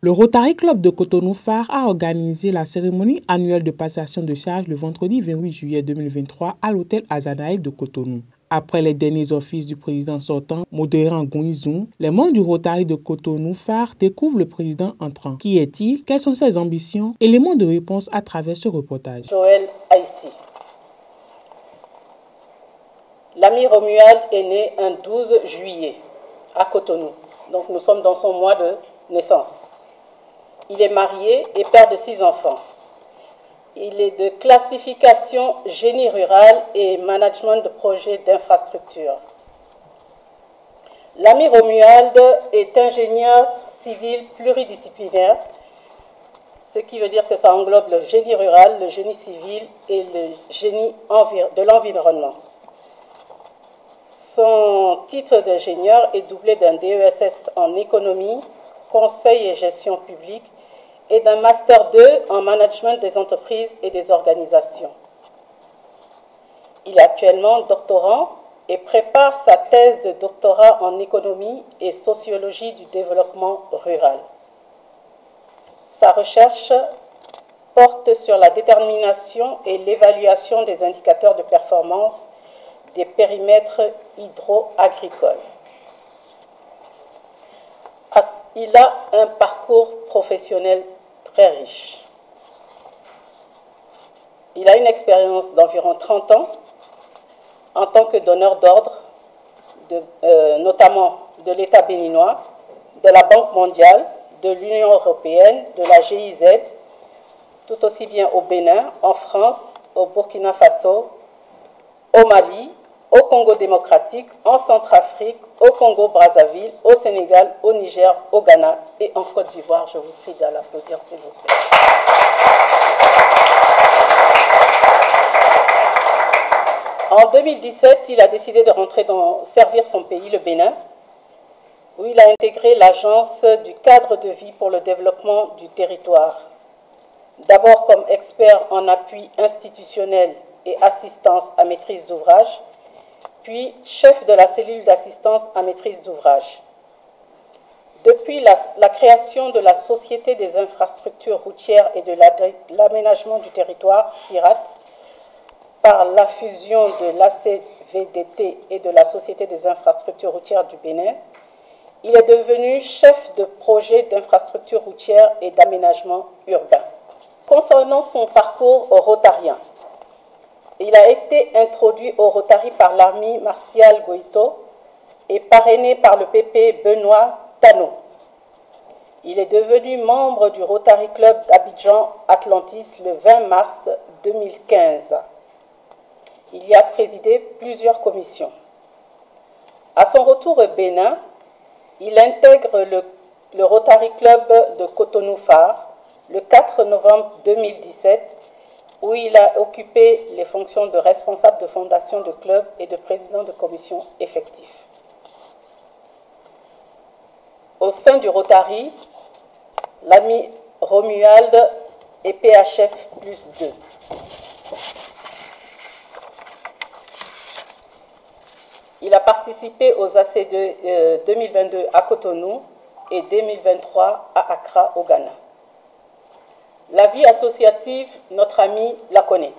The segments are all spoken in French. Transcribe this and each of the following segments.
Le Rotary Club de Cotonou Phare a organisé la cérémonie annuelle de passation de charges le vendredi 28 juillet 2023 à l'hôtel Azadaï de Cotonou. Après les derniers offices du président sortant, Modérant Goïzoun, les membres du Rotary de Cotonou Phare découvrent le président entrant. Qui est-il? Quelles sont ses ambitions? Éléments de réponse à travers ce reportage. Joël Haïssi. L'ami Romuald est né un 12 juillet à Cotonou. Donc nous sommes dans son mois de naissance. Il est marié et père de 6 enfants. Il est de classification génie rural et management de projets d'infrastructure. L'ami Romuald est ingénieur civil pluridisciplinaire, ce qui veut dire que ça englobe le génie rural, le génie civil et le génie de l'environnement. Son titre d'ingénieur est doublé d'un DESS en économie, conseil et gestion publique et d'un Master 2 en management des entreprises et des organisations. Il est actuellement doctorant et prépare sa thèse de doctorat en économie et sociologie du développement rural. Sa recherche porte sur la détermination et l'évaluation des indicateurs de performance des périmètres hydro-agricoles. Il a un parcours professionnel très riche. Il a une expérience d'environ 30 ans en tant que donneur d'ordre, notamment de l'État béninois, de la Banque mondiale, de l'Union européenne, de la GIZ, tout aussi bien au Bénin, en France, au Burkina Faso, au Mali, au Congo démocratique, en Centrafrique, au Congo-Brazzaville, au Sénégal, au Niger, au Ghana et en Côte d'Ivoire. Je vous prie de l'applaudir, s'il vous plaît. En 2017, il a décidé de servir son pays, le Bénin, où il a intégré l'Agence du cadre de vie pour le développement du territoire. D'abord comme expert en appui institutionnel et assistance à maîtrise d'ouvrage, puis chef de la cellule d'assistance à maîtrise d'ouvrage. Depuis la création de la Société des infrastructures routières et de l'aménagement du territoire, SIRAT, par la fusion de l'ACVDT et de la Société des infrastructures routières du Bénin, il est devenu chef de projet d'infrastructures routières et d'aménagement urbain. Concernant son parcours rotarien, il a été introduit au Rotary par l'ami Martial Goïto et parrainé par le PP Benoît Tano. Il est devenu membre du Rotary Club d'Abidjan Atlantis le 20 mars 2015. Il y a présidé plusieurs commissions. À son retour au Bénin, il intègre le Rotary Club de Cotonou Phare le 4 novembre 2017, où il a occupé les fonctions de responsable de fondation de club et de président de commission effectif. Au sein du Rotary, l'ami Romuald est PHF plus 2. Il a participé aux AC 2022 à Cotonou et 2023 à Accra, au Ghana. La vie associative, notre ami la connaît.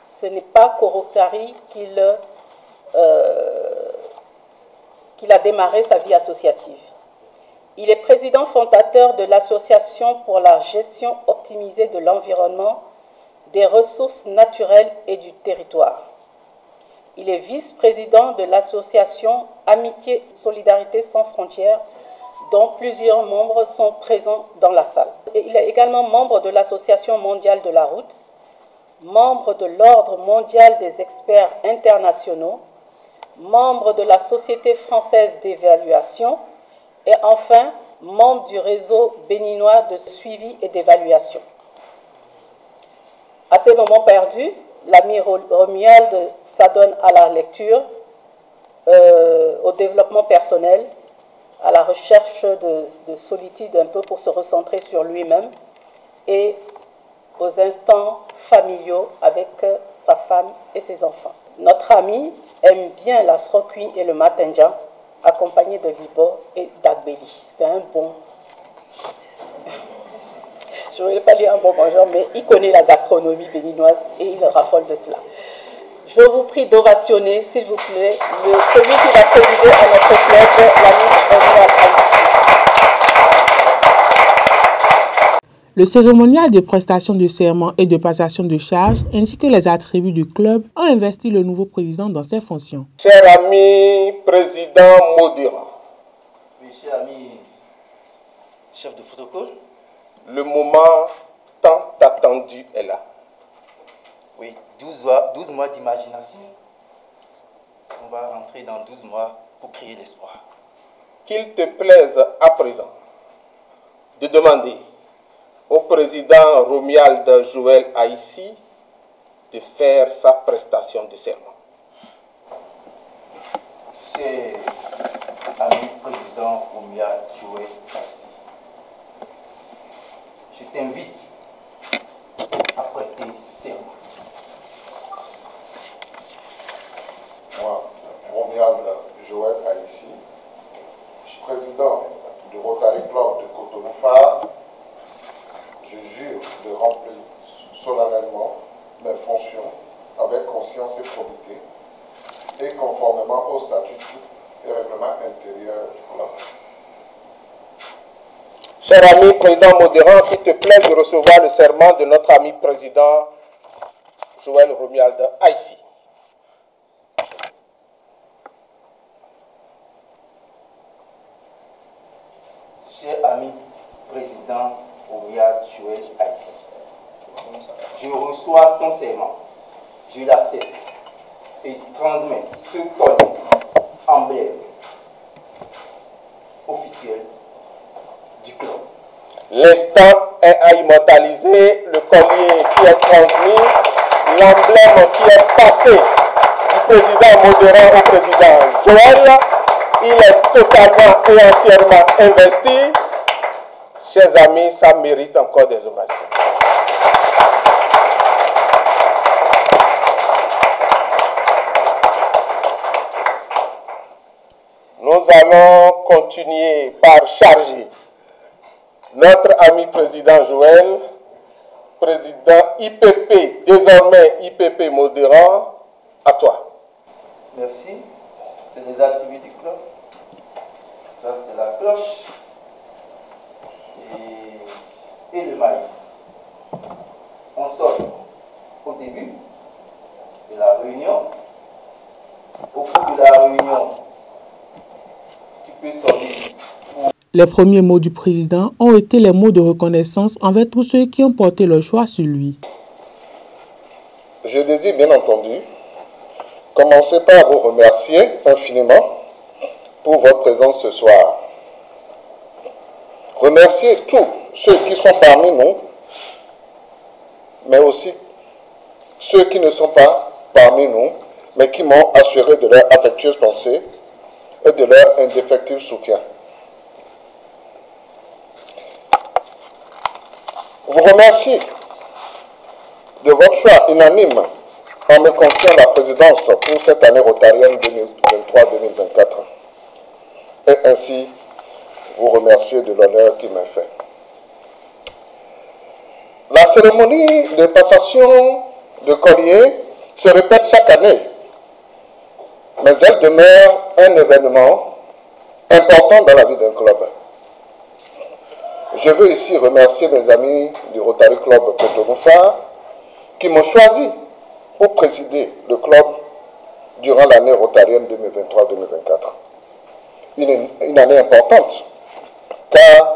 Ce n'est pas qu'au Rotary qu'il a démarré sa vie associative. Il est président fondateur de l'Association pour la gestion optimisée de l'environnement, des ressources naturelles et du territoire. Il est vice-président de l'association Amitié Solidarité sans frontières, dont plusieurs membres sont présents dans la salle. Et il est également membre de l'Association mondiale de la route, membre de l'Ordre mondial des experts internationaux, membre de la Société française d'évaluation et enfin membre du réseau béninois de suivi et d'évaluation. À ces moments perdus, l'ami Romuald s'adonne à la lecture, au développement personnel, à la recherche de solitude un peu pour se recentrer sur lui-même et aux instants familiaux avec sa femme et ses enfants. Notre ami aime bien la srokui et le matenja, accompagné de Libo et d'Agbeli. C'est un bon Je ne voulais pas dire un bon bonjour, mais il connaît la gastronomie béninoise et il raffole de cela. Je vous prie d'ovationner, s'il vous plaît, celui qui va présider à notre club, l'ami Romuald Haïssi. Le cérémonial de prestation de serment et de passation de charges, ainsi que les attributs du club, ont investi le nouveau président dans ses fonctions. Cher ami président Modérant, oui, cher ami chef de protocole, le moment tant attendu est là. Oui, 12 mois d'imagination. On va rentrer dans 12 mois pour créer l'espoir. Qu'il te plaise à présent de demander au président Romuald Joël Haïssi de faire sa prestation de serment. Cher ami président Romuald Joël Haïssi, je t'invite à prêter serment. Moi, Romuald Joël Haïssi, je suis président du Rotary Club de Cotonou-Phare. Je jure de remplir solennellement mes fonctions avec conscience et probité et conformément aux statuts et règlements intérieurs du club. Cher ami président Modérant, s'il te plaît de recevoir le serment de notre ami président Joël Romuald Haïssi. Cher ami président Romuald Joël Haïssi, je reçois ton serment, je l'accepte et transmets ce code emblème officiel du club. L'instant est à immortaliser, le collier qui est transmis, l'emblème qui est passé du président Modérant au président Joël. Il est totalement et entièrement investi. Chers amis, ça mérite encore des ovations. Nous allons continuer par charger notre ami président Joël, président IPP, désormais IPP Modérant, à toi. Merci. C'est les attributs du club. Ça, c'est la cloche et le maillot. On sort au début de la réunion. Au cours de la réunion, tu peux sortir. Les premiers mots du président ont été les mots de reconnaissance envers tous ceux qui ont porté leur choix sur lui. Je désire bien entendu commencer par vous remercier infiniment pour votre présence ce soir. Remercier tous ceux qui sont parmi nous, mais aussi ceux qui ne sont pas parmi nous, mais qui m'ont assuré de leur affectueuse pensée et de leur indéfectible soutien. Vous remercie de votre choix unanime en me confiant la présidence pour cette année rotarienne 2023-2024. Et ainsi, vous remercier de l'honneur qui m'est fait. La cérémonie de passation de collier se répète chaque année, mais elle demeure un événement important dans la vie d'un club. Je veux ici remercier mes amis du Rotary Club Cotonou-Phare qui m'ont choisi pour présider le club durant l'année rotarienne 2023-2024. Une année importante, car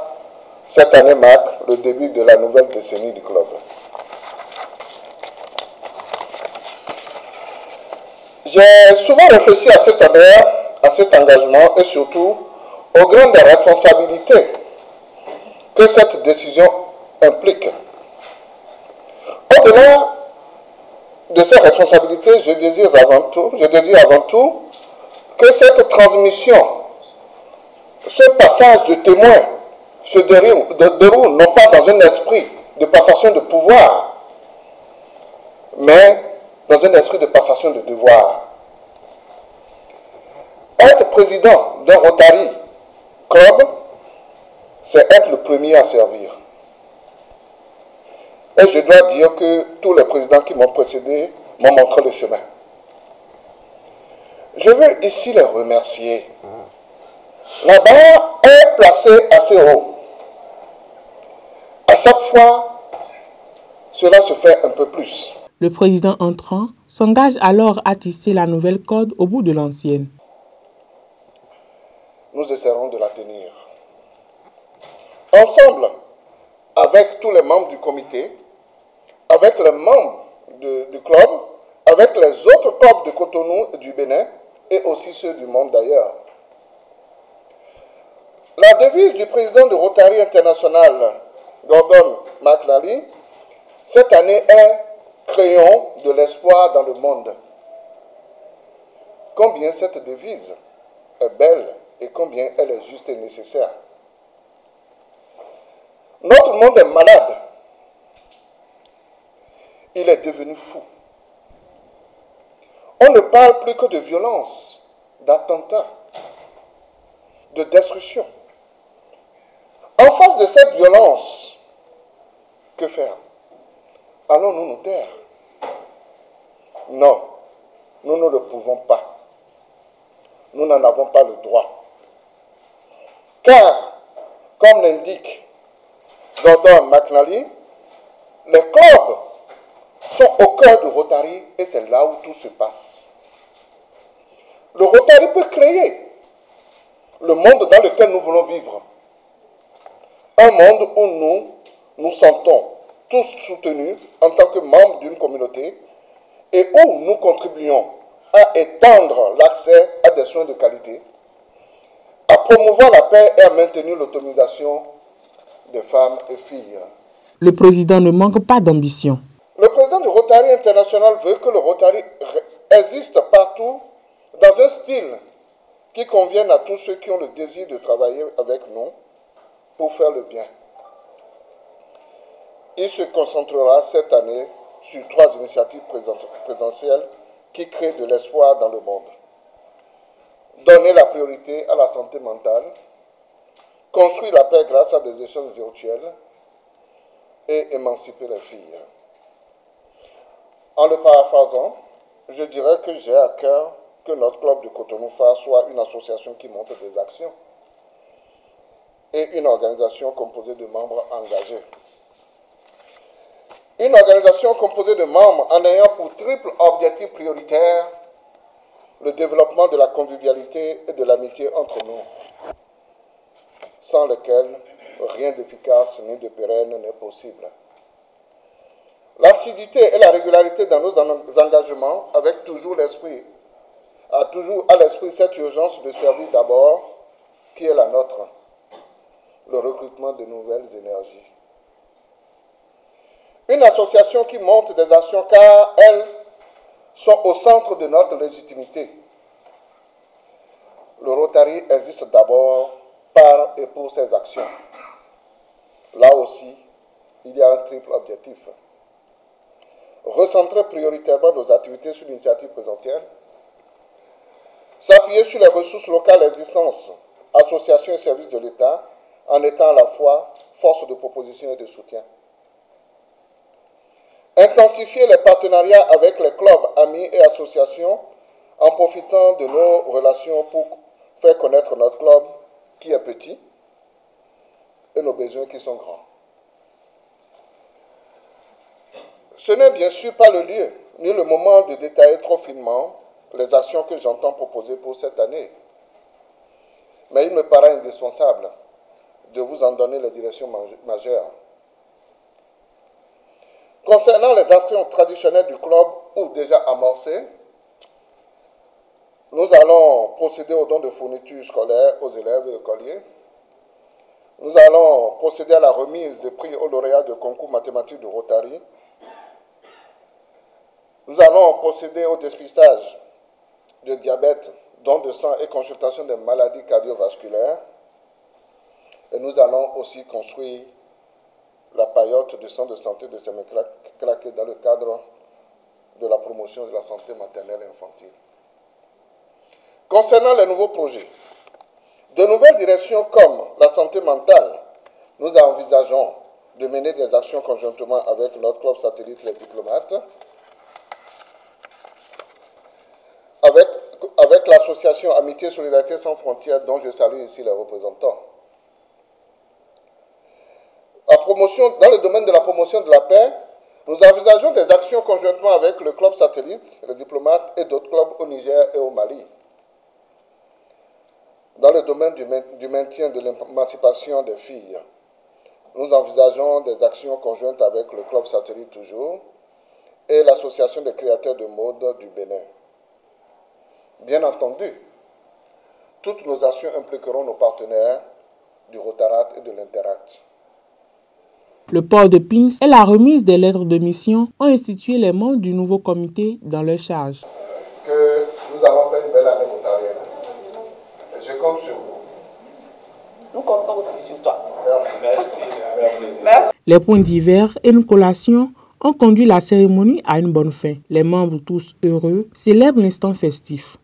cette année marque le début de la nouvelle décennie du club. J'ai souvent réfléchi à cet honneur, à cet engagement et surtout aux grandes responsabilités que cette décision implique. Au-delà de ces responsabilités, je désire avant tout que cette transmission, ce passage de témoin se déroule non pas dans un esprit de passation de pouvoir, mais dans un esprit de passation de devoir. Être président d'un Rotary Club, c'est être le premier à servir. Et je dois dire que tous les présidents qui m'ont précédé m'ont montré le chemin. Je veux ici les remercier. La barre est placée assez haut. À chaque fois, cela se fait un peu plus. Le président entrant s'engage alors à tisser la nouvelle corde au bout de l'ancienne. Nous essaierons de la tenir. Ensemble, avec tous les membres du comité, avec les membres du club, avec les autres clubs de Cotonou et du Bénin, et aussi ceux du monde d'ailleurs. La devise du président de Rotary International, Gordon McNally, cette année est « Créons de l'espoir dans le monde ». Combien cette devise est belle et combien elle est juste et nécessaire. Notre monde est malade. Il est devenu fou. On ne parle plus que de violence, d'attentats, de destruction. En face de cette violence, que faire? Allons-nous nous taire? Non, nous ne le pouvons pas. Nous n'en avons pas le droit. Car, comme l'indique Gordon McNally, les clubs sont au cœur du Rotary et c'est là où tout se passe. Le Rotary peut créer le monde dans lequel nous voulons vivre. Un monde où nous nous sentons tous soutenus en tant que membres d'une communauté et où nous contribuons à étendre l'accès à des soins de qualité, à promouvoir la paix et à maintenir l'autonomisation des femmes et filles. Le président ne manque pas d'ambition. Le président du Rotary International veut que le Rotary existe partout dans un style qui convienne à tous ceux qui ont le désir de travailler avec nous pour faire le bien. Il se concentrera cette année sur 3 initiatives présidentielles qui créent de l'espoir dans le monde. Donner la priorité à la santé mentale, construire la paix grâce à des échanges virtuels et émanciper les filles. En le paraphrasant, je dirais que j'ai à cœur que notre club de Cotonou Phare soit une association qui montre des actions et une organisation composée de membres engagés. Une organisation composée de membres en ayant pour triple objectif prioritaire le développement de la convivialité et de l'amitié entre nous, sans lequel rien d'efficace ni de pérenne n'est possible. L'assiduité et la régularité dans nos engagements, avec toujours à l'esprit cette urgence de servir d'abord, qui est la nôtre, le recrutement de nouvelles énergies. Une association qui monte des actions car elles sont au centre de notre légitimité. Le Rotary existe d'abord par et pour ses actions. Là aussi, il y a un triple objectif. Recentrer prioritairement nos activités sur l'initiative présentielle, s'appuyer sur les ressources locales existantes, associations et services de l'État, en étant à la fois force de proposition et de soutien. Intensifier les partenariats avec les clubs, amis et associations en profitant de nos relations pour faire connaître notre club qui est petit et nos besoins qui sont grands. Ce n'est bien sûr pas le lieu ni le moment de détailler trop finement les actions que j'entends proposer pour cette année. Mais il me paraît indispensable de vous en donner les directions majeures. Concernant les actions traditionnelles du club ou déjà amorcées, nous allons procéder au don de fournitures scolaires aux élèves et écoliers. Nous allons procéder à la remise de prix aux lauréats de concours mathématiques de Rotary. Nous allons procéder au dépistage de diabète, don de sang et consultation des maladies cardiovasculaires. Et nous allons aussi construire la paillote du centre de santé de Séméclaké dans le cadre de la promotion de la santé maternelle et infantile. Concernant les nouveaux projets, de nouvelles directions comme la santé mentale, nous envisageons de mener des actions conjointement avec notre club satellite, les diplomates, avec l'association Amitié Solidarité Sans Frontières, dont je salue ici les représentants. Dans le domaine de la promotion de la paix, nous envisageons des actions conjointement avec le club satellite, les diplomates et d'autres clubs au Niger et au Mali. Dans le domaine du maintien de l'émancipation des filles, nous envisageons des actions conjointes avec le club satellite toujours et l'association des créateurs de mode du Bénin. Bien entendu, toutes nos actions impliqueront nos partenaires du Rotaract et de l'Interact. Le port de Pins et la remise des lettres de mission ont institué les membres du nouveau comité dans leur charge. Que nous avons fait une belle année rotarienne. Et je compte sur vous. Nous comptons aussi sur toi. Merci. Merci. Les points divers et une collation ont conduit la cérémonie à une bonne fin. Les membres, tous heureux, célèbrent l'instant festif.